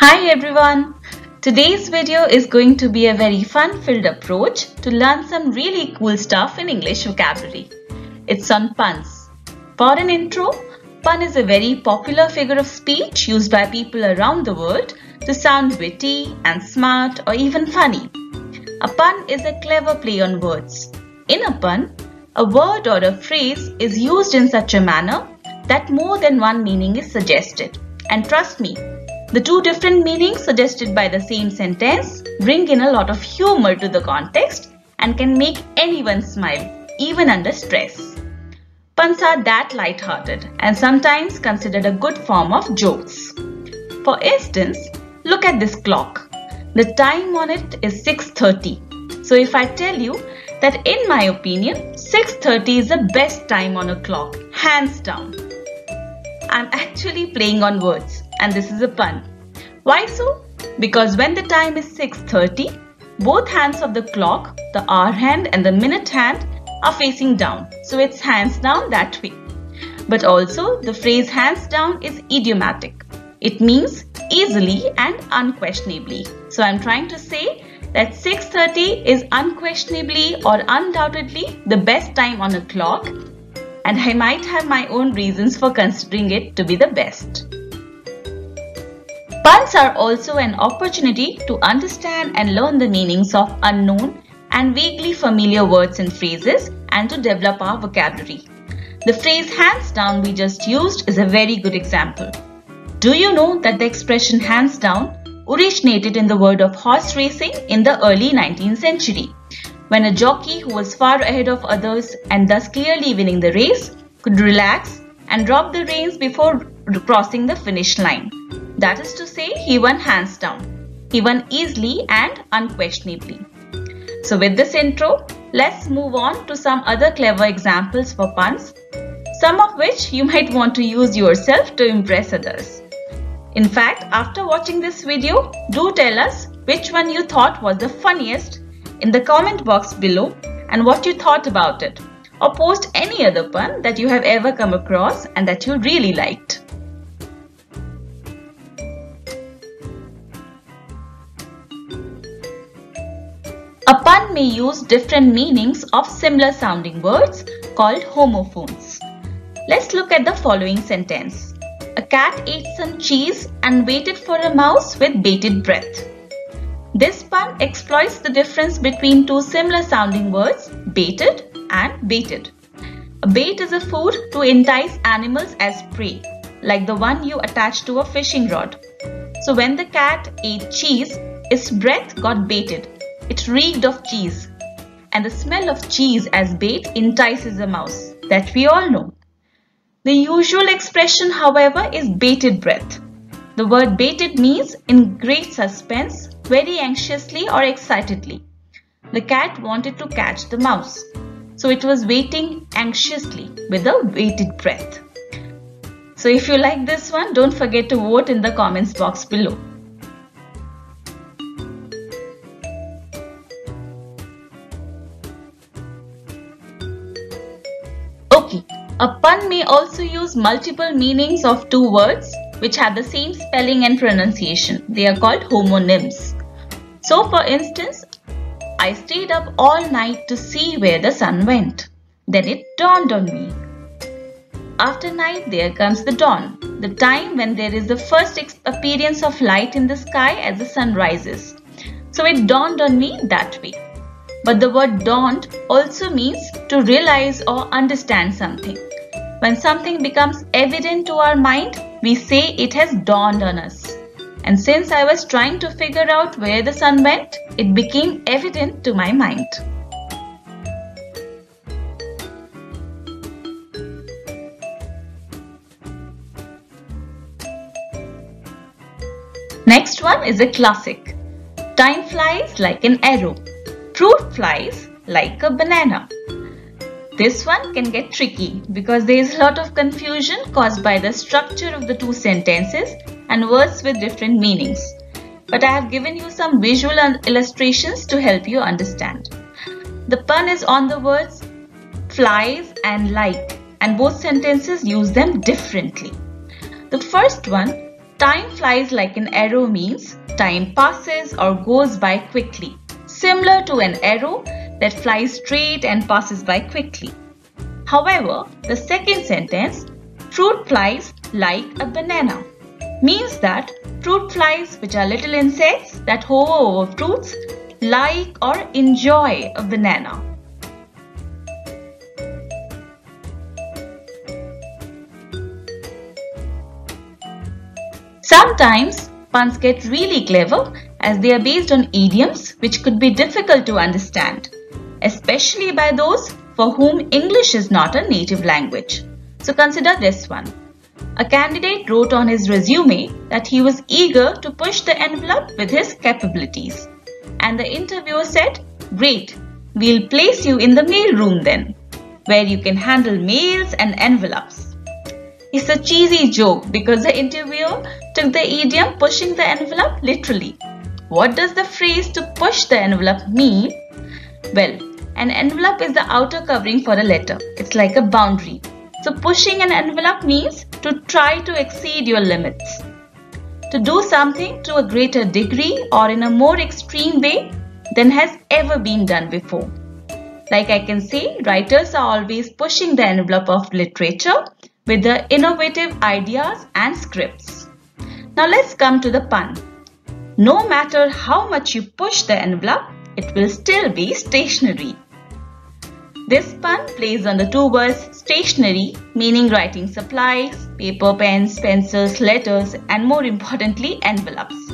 Hi everyone! Today's video is going to be a very fun-filled approach to learn some really cool stuff in English vocabulary. It's on puns. For an intro, pun is a very popular figure of speech used by people around the world to sound witty and smart or even funny. A pun is a clever play on words. In a pun, a word or a phrase is used in such a manner that more than one meaning is suggested. And trust me, the two different meanings suggested by the same sentence bring in a lot of humor to the context and can make anyone smile, even under stress. Puns are that light-hearted and sometimes considered a good form of jokes. For instance, look at this clock. The time on it is 6:30. So if I tell you that in my opinion, 6:30 is the best time on a clock, hands down. I'm actually playing on words and this is a pun. Why so? Because when the time is 6:30, both hands of the clock, the hour hand and the minute hand, are facing down. So it's hands down that way. But also the phrase hands down is idiomatic. It means easily and unquestionably. So I'm trying to say that 6:30 is unquestionably or undoubtedly the best time on a clock, and I might have my own reasons for considering it to be the best. Puns are also an opportunity to understand and learn the meanings of unknown and vaguely familiar words and phrases and to develop our vocabulary. The phrase hands down we just used is a very good example. Do you know that the expression hands down originated in the world of horse racing in the early 19th century, when a jockey who was far ahead of others and thus clearly winning the race could relax and drop the reins before crossing the finish line. That is to say, he won hands down. He won easily and unquestionably. So with this intro, let's move on to some other clever examples for puns, some of which you might want to use yourself to impress others. In fact, after watching this video, do tell us which one you thought was the funniest in the comment box below and what you thought about it, or post any other pun that you have ever come across and that you really liked. A pun may use different meanings of similar sounding words called homophones. Let's look at the following sentence. A cat ate some cheese and waited for a mouse with bated breath. This pun exploits the difference between two similar sounding words, baited and baited. A bait is a food to entice animals as prey, like the one you attach to a fishing rod. So when the cat ate cheese, its breath got baited. It reeked of cheese, and the smell of cheese as bait entices a mouse, that we all know. The usual expression, however, is bated breath. The word baited means in great suspense, very anxiously or excitedly. The cat wanted to catch the mouse, so it was waiting anxiously with a bated breath. So if you like this one, don't forget to vote in the comments box below. Okay, a pun may also use multiple meanings of two words which have the same spelling and pronunciation. They are called homonyms. So for instance, I stayed up all night to see where the sun went. Then it dawned on me. After night, there comes the dawn, the time when there is the first appearance of light in the sky as the sun rises. So it dawned on me that way. But the word dawned also means to realize or understand something. When something becomes evident to our mind, we say it has dawned on us. And since I was trying to figure out where the sun went, it became evident to my mind. Next one is a classic. Time flies like an arrow. Fruit flies like a banana. This one can get tricky because there is a lot of confusion caused by the structure of the two sentences and words with different meanings. But I have given you some visual illustrations to help you understand. The pun is on the words flies and like, and both sentences use them differently. The first one, Time flies like an arrow means time passes or goes by quickly, similar to an arrow that flies straight and passes by quickly. However, the second sentence, fruit flies like a banana, means that fruit flies, which are little insects that hover over fruits, like or enjoy a banana. Sometimes puns get really clever as they are based on idioms which could be difficult to understand, especially by those for whom English is not a native language. So consider this one. A candidate wrote on his resume that he was eager to push the envelope with his capabilities. And the interviewer said, "Great, we'll place you in the mail room then, where you can handle mails and envelopes." It's a cheesy joke because the interviewer took the idiom pushing the envelope literally. What does the phrase to push the envelope mean? Well, an envelope is the outer covering for a letter. It's like a boundary. So pushing an envelope means to try to exceed your limits, to do something to a greater degree or in a more extreme way than has ever been done before. Like I can say, writers are always pushing the envelope of literature with their innovative ideas and scripts. Now let's come to the pun. No matter how much you push the envelope, it will still be stationery. This pun plays on the two words stationery, meaning writing supplies, paper, pens, pencils, letters, and more importantly, envelopes.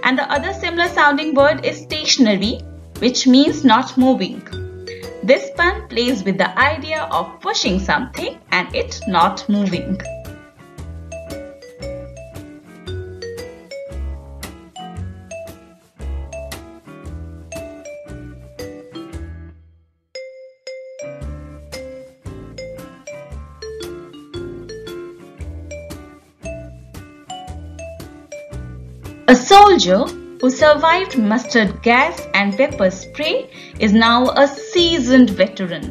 And the other similar sounding word is stationary, which means not moving. This pun plays with the idea of pushing something and it not moving. A soldier who survived mustard gas and pepper spray is now a seasoned veteran.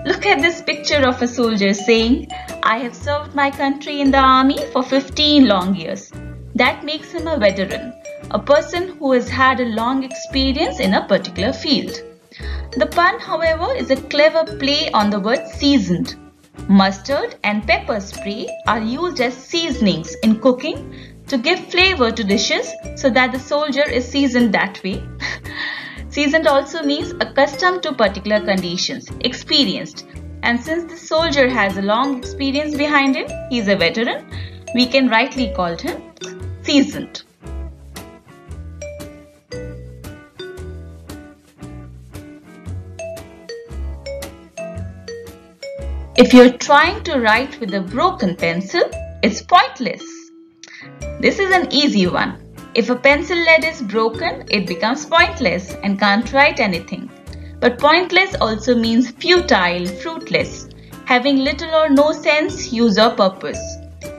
Look at this picture of a soldier saying, "I have served my country in the army for 15 long years." That makes him a veteran, a person who has had a long experience in a particular field. The pun, however, is a clever play on the word seasoned. Mustard and pepper spray are used as seasonings in cooking to give flavor to dishes so that the soldier is seasoned that way. Seasoned also means accustomed to particular conditions, experienced. And since the soldier has a long experience behind him, he is a veteran, we can rightly call him seasoned. If you're trying to write with a broken pencil, it's pointless. This is an easy one. If a pencil lead is broken, it becomes pointless and can't write anything. But pointless also means futile, fruitless, having little or no sense, use or purpose.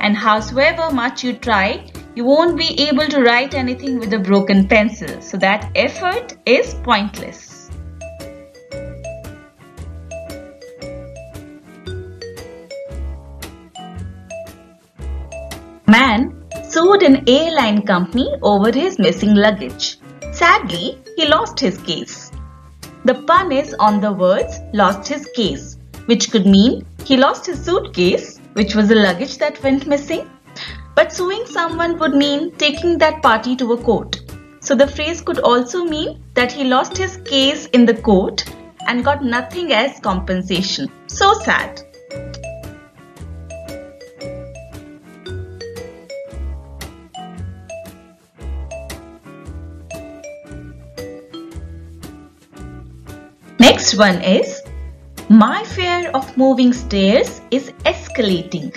And howsoever much you try, you won't be able to write anything with a broken pencil. So that effort is pointless. Man sued an airline company over his missing luggage. Sadly, he lost his case. The pun is on the words lost his case, which could mean he lost his suitcase, which was the luggage that went missing. But suing someone would mean taking that party to a court. So the phrase could also mean that he lost his case in the court and got nothing as compensation. So sad. Next one is, my fear of moving stairs is escalating.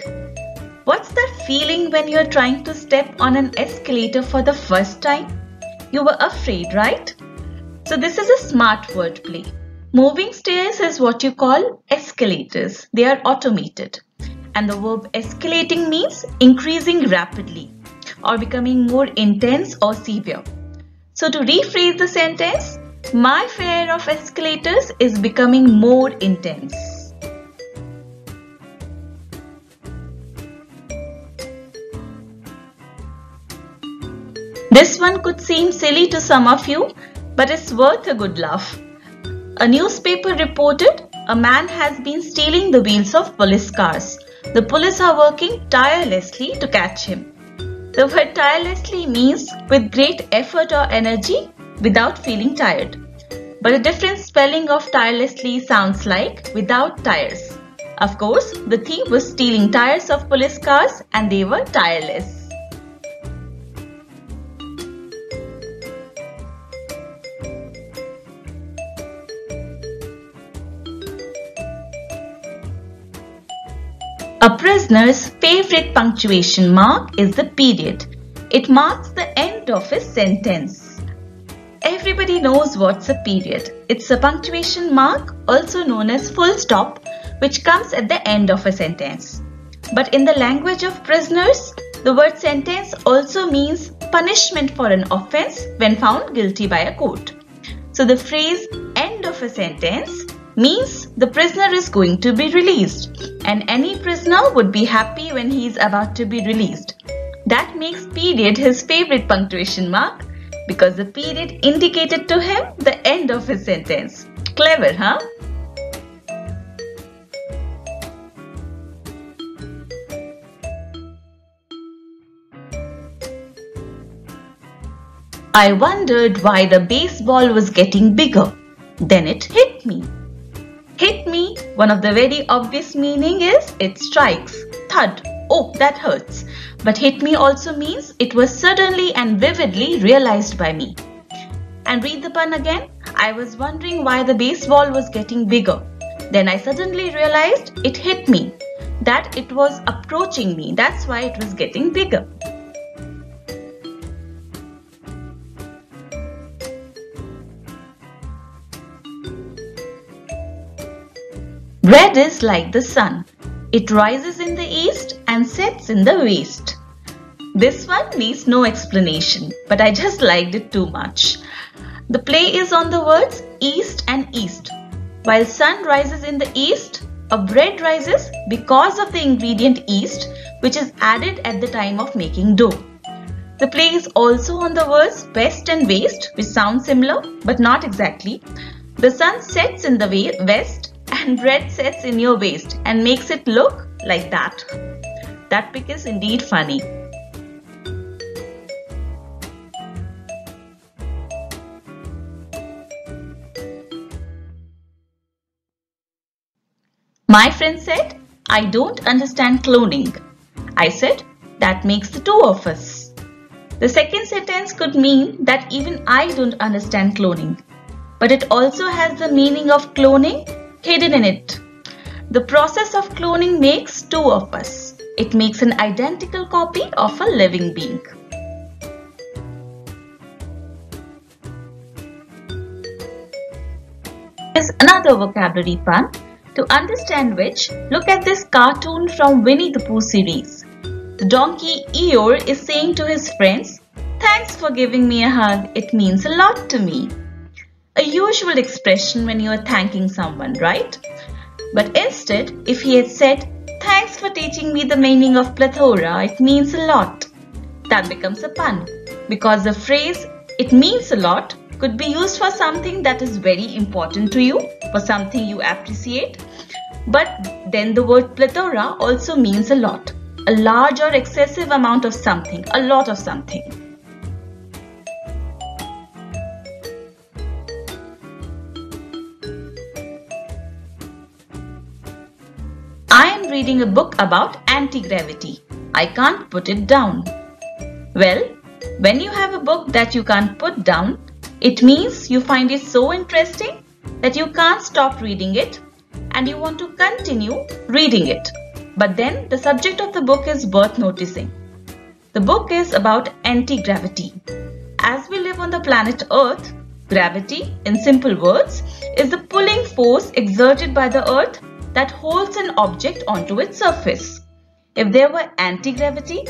What's that feeling when you're trying to step on an escalator for the first time? You were afraid, right? So this is a smart wordplay. Moving stairs is what you call escalators. They are automated. And the verb escalating means increasing rapidly or becoming more intense or severe. So to rephrase the sentence, my fear of escalators is becoming more intense. This one could seem silly to some of you, but it's worth a good laugh. A newspaper reported a man has been stealing the wheels of police cars. The police are working tirelessly to catch him. The word tirelessly means with great effort or energy without feeling tired. But a different spelling of tirelessly sounds like without tires. Of course, the thief was stealing tires of police cars and they were tireless. A prisoner's favorite punctuation mark is the period. It marks the end of his sentence. Everybody knows what's a period. It's a punctuation mark, also known as full stop, which comes at the end of a sentence. But in the language of prisoners, the word sentence also means punishment for an offense when found guilty by a court. So the phrase end of a sentence means the prisoner is going to be released, and any prisoner would be happy when he is about to be released. That makes period his favorite punctuation mark because the period indicated to him the end of his sentence. Clever, huh? I wondered why the baseball was getting bigger. Then it hit me. Hit me, one of the very obvious meaning is it strikes. Thud. Oh, that hurts. But hit me also means it was suddenly and vividly realized by me. And read the pun again. I was wondering why the baseball was getting bigger. Then I suddenly realized it hit me. That it was approaching me. That's why it was getting bigger. Red is like the sun. It rises in the east and sets in the west. This one needs no explanation, but I just liked it too much. The play is on the words east and east. While sun rises in the east, a bread rises because of the ingredient yeast, which is added at the time of making dough. The play is also on the words west and waist, which sound similar, but not exactly. The sun sets in the west and bread sets in your waist and makes it look like that. That pic is indeed funny. My friend said, I don't understand cloning. I said, that makes the two of us. The second sentence could mean that even I don't understand cloning. But it also has the meaning of cloning hidden in it. The process of cloning makes two of us. It makes an identical copy of a living being. Here's another vocabulary pun, to understand which, look at this cartoon from Winnie the Pooh series. The donkey Eeyore is saying to his friends, "Thanks for giving me a hug, it means a lot to me." A usual expression when you are thanking someone, right? But instead, if he had said, "Thanks for teaching me the meaning of plethora, it means a lot," that becomes a pun, because the phrase, "it means a lot," could be used for something that is very important to you, for something you appreciate. But then the word plethora also means a lot, a large or excessive amount of something, a lot of something. I am reading a book about anti-gravity. I can't put it down. Well, when you have a book that you can't put down, it means you find it so interesting that you can't stop reading it and you want to continue reading it. But then the subject of the book is worth noticing. The book is about anti-gravity. As we live on the planet Earth, gravity, in simple words, is the pulling force exerted by the Earth that holds an object onto its surface. If there were anti-gravity,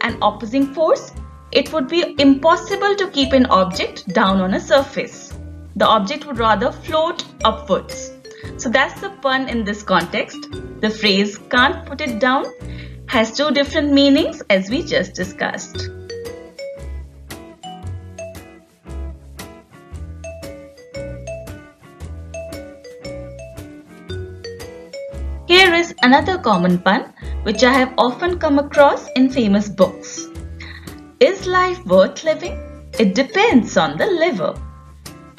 an opposing force, it would be impossible to keep an object down on a surface. The object would rather float upwards. So that's the pun in this context. The phrase "can't put it down" has two different meanings as we just discussed. Another common pun which I have often come across in famous books. Is life worth living? It depends on the liver.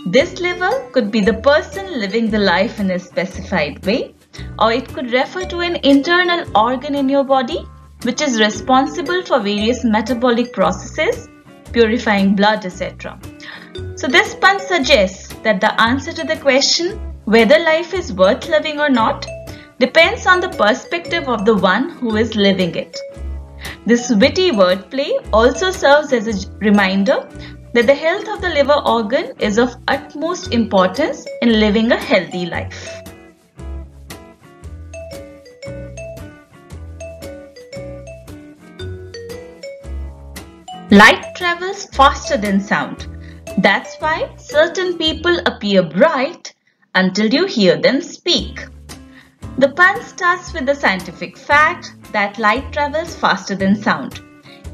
This liver could be the person living the life in a specified way, or it could refer to an internal organ in your body which is responsible for various metabolic processes, purifying blood, etc. So this pun suggests that the answer to the question whether life is worth living or not depends on the perspective of the one who is living it. This witty wordplay also serves as a reminder that the health of the liver organ is of utmost importance in living a healthy life. Light travels faster than sound. That's why certain people appear bright until you hear them speak. The pun starts with the scientific fact that light travels faster than sound.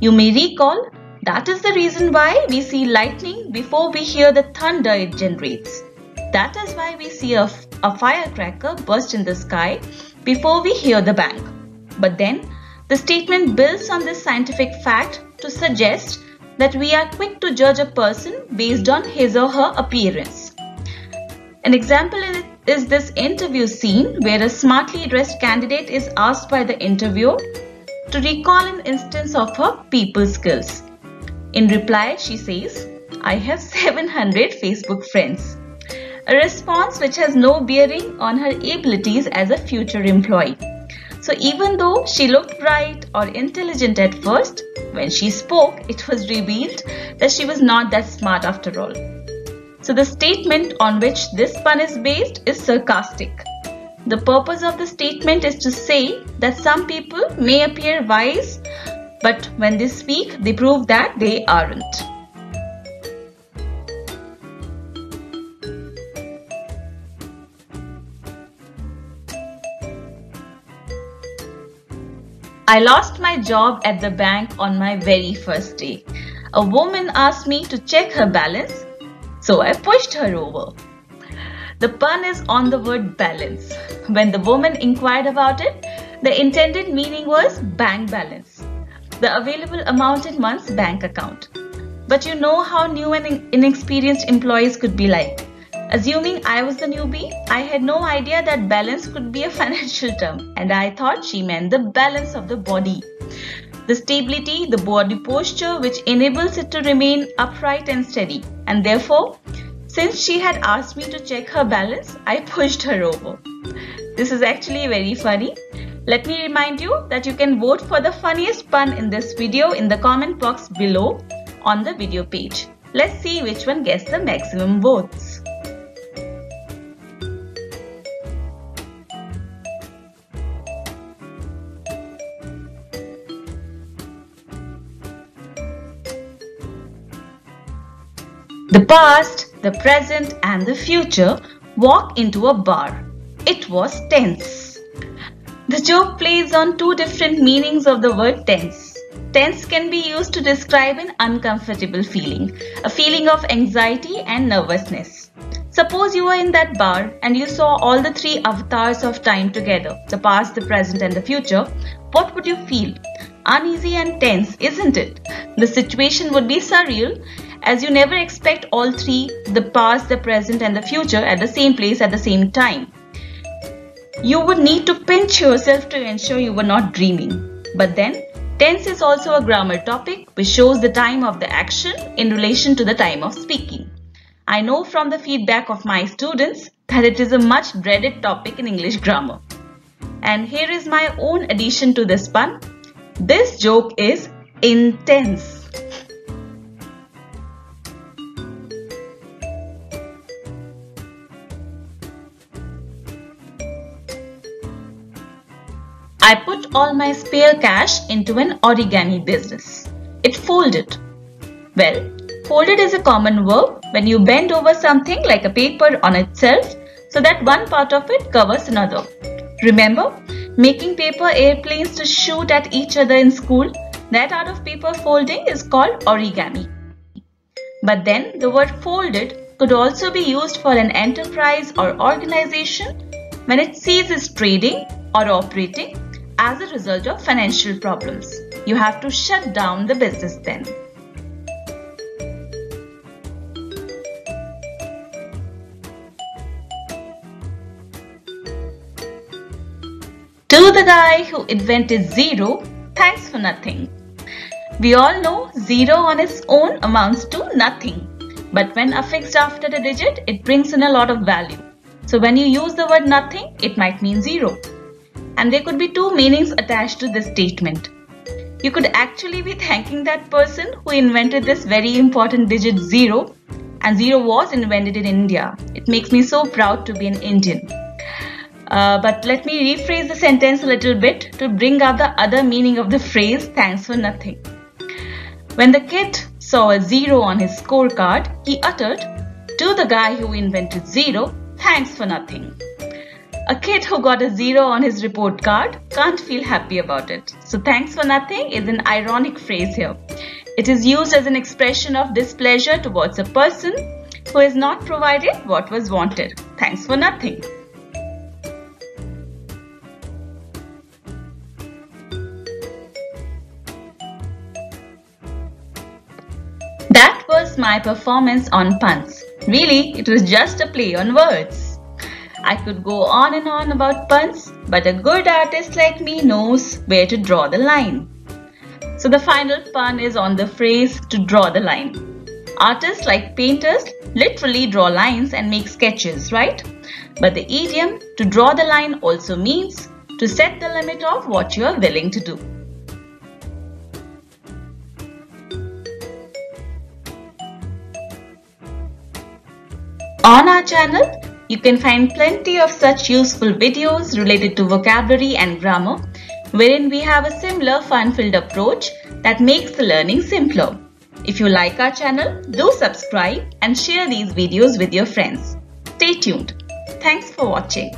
You may recall that is the reason why we see lightning before we hear the thunder it generates. That is why we see a firecracker burst in the sky before we hear the bang. But then, the statement builds on this scientific fact to suggest that we are quick to judge a person based on his or her appearance. An example is this interview scene where a smartly dressed candidate is asked by the interviewer to recall an instance of her people skills. In reply, she says, "I have 700 Facebook friends." A response which has no bearing on her abilities as a future employee. So even though she looked bright or intelligent at first, when she spoke, it was revealed that she was not that smart after all. So the statement on which this pun is based is sarcastic. The purpose of the statement is to say that some people may appear wise, but when they speak, they prove that they aren't. I lost my job at the bank on my very first day. A woman asked me to check her balance, so I pushed her over. The pun is on the word balance. When the woman inquired about it, the intended meaning was bank balance, the available amount in one's bank account. But you know how new and inexperienced employees could be like. Assuming I was the newbie, I had no idea that balance could be a financial term, and I thought she meant the balance of the body. The stability, the body posture which enables it to remain upright and steady. And therefore, since she had asked me to check her balance, I pushed her over. This is actually very funny. Let me remind you that you can vote for the funniest pun in this video in the comment box below on the video page. Let's see which one gets the maximum votes. The past, the present and the future walk into a bar. It was tense. The joke plays on two different meanings of the word tense. Tense can be used to describe an uncomfortable feeling, a feeling of anxiety and nervousness. Suppose you were in that bar and you saw all the three avatars of time together, the past, the present and the future. What would you feel? Uneasy and tense, isn't it? The situation would be surreal, as you never expect all three, the past, the present and the future at the same place at the same time. You would need to pinch yourself to ensure you were not dreaming. But then, tense is also a grammar topic which shows the time of the action in relation to the time of speaking. I know from the feedback of my students that it is a much dreaded topic in English grammar. And here is my own addition to this pun. This joke is intense. I put all my spare cash into an origami business. It folded. Well, folded is a common verb when you bend over something like a paper on itself so that one part of it covers another. Remember, making paper airplanes to shoot at each other in school? That art of paper folding is called origami. But then the word folded could also be used for an enterprise or organization when it ceases trading or operating as a result of financial problems. You have to shut down the business then. To the guy who invented zero, thanks for nothing. We all know zero on its own amounts to nothing. But when affixed after a digit, it brings in a lot of value. So when you use the word nothing, it might mean zero. And there could be two meanings attached to this statement. You could actually be thanking that person who invented this very important digit zero. And zero was invented in India. It makes me so proud to be an Indian. But let me rephrase the sentence a little bit to bring out the other meaning of the phrase thanks for nothing. When the kid saw a zero on his scorecard, he uttered, "To the guy who invented zero, thanks for nothing." A kid who got a zero on his report card can't feel happy about it. So thanks for nothing is an ironic phrase here. It is used as an expression of displeasure towards a person who has not provided what was wanted. Thanks for nothing. That was my performance on puns. Really, it was just a play on words. I could go on and on about puns, but a good artist like me knows where to draw the line. So the final pun is on the phrase to draw the line. Artists like painters literally draw lines and make sketches, right? But the idiom to draw the line also means to set the limit of what you are willing to do. On our channel, you can find plenty of such useful videos related to vocabulary and grammar, wherein we have a similar fun-filled approach that makes the learning simpler. If you like our channel, do subscribe and share these videos with your friends. Stay tuned. Thanks for watching.